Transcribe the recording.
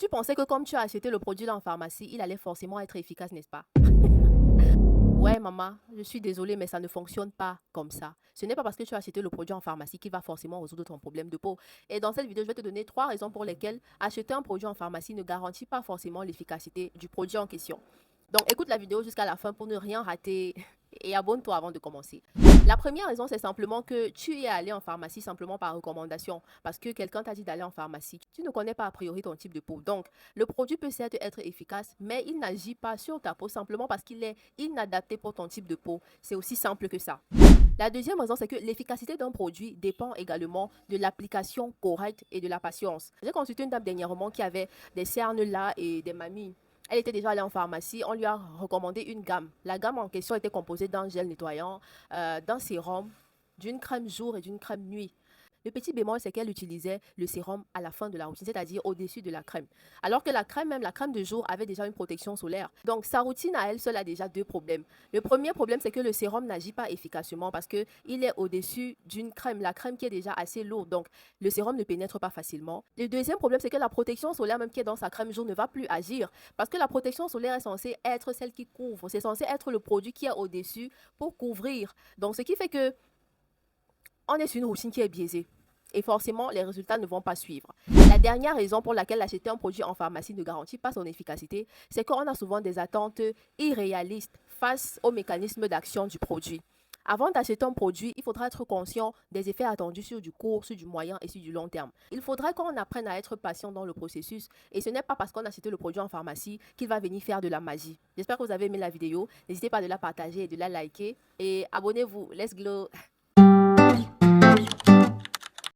Tu pensais que comme tu as acheté le produit là en pharmacie, il allait forcément être efficace, n'est-ce pas? Ouais, maman, je suis désolée, mais ça ne fonctionne pas comme ça. Ce n'est pas parce que tu as acheté le produit en pharmacie qu'il va forcément résoudre ton problème de peau. Et dans cette vidéo, je vais te donner 3 raisons pour lesquelles acheter un produit en pharmacie ne garantit pas forcément l'efficacité du produit en question. Donc, écoute la vidéo jusqu'à la fin pour ne rien rater et abonne-toi avant de commencer. La première raison, c'est simplement que tu es allé en pharmacie simplement par recommandation parce que quelqu'un t'a dit d'aller en pharmacie. Tu ne connais pas a priori ton type de peau. Donc, le produit peut certes être efficace, mais il n'agit pas sur ta peau simplement parce qu'il est inadapté pour ton type de peau. C'est aussi simple que ça. La deuxième raison, c'est que l'efficacité d'un produit dépend également de l'application correcte et de la patience. J'ai consulté une dame dernièrement qui avait des cernes là et des mamies. Elle était déjà allée en pharmacie, on lui a recommandé une gamme. La gamme en question était composée d'un gel nettoyant, d'un sérum, d'une crème jour et d'une crème nuit. Le petit bémol, c'est qu'elle utilisait le sérum à la fin de la routine, c'est-à-dire au-dessus de la crème. Alors que la crème, même la crème de jour, avait déjà une protection solaire. Donc, sa routine à elle seule a déjà 2 problèmes. Le premier problème, c'est que le sérum n'agit pas efficacement parce qu'il est au-dessus d'une crème, la crème qui est déjà assez lourde. Donc, le sérum ne pénètre pas facilement. Le deuxième problème, c'est que la protection solaire, même qui est dans sa crème jour, ne va plus agir parce que la protection solaire est censée être celle qui couvre. C'est censé être le produit qui est au-dessus pour couvrir. Donc, ce qui fait que on est sur une routine qui est biaisée. Et forcément, les résultats ne vont pas suivre. La dernière raison pour laquelle acheter un produit en pharmacie ne garantit pas son efficacité, c'est qu'on a souvent des attentes irréalistes face au mécanisme d'action du produit. Avant d'acheter un produit, il faudra être conscient des effets attendus sur du court, sur du moyen et sur du long terme. Il faudra qu'on apprenne à être patient dans le processus et ce n'est pas parce qu'on a acheté le produit en pharmacie qu'il va venir faire de la magie. J'espère que vous avez aimé la vidéo. N'hésitez pas à la partager et de la liker et abonnez-vous. Let's glow!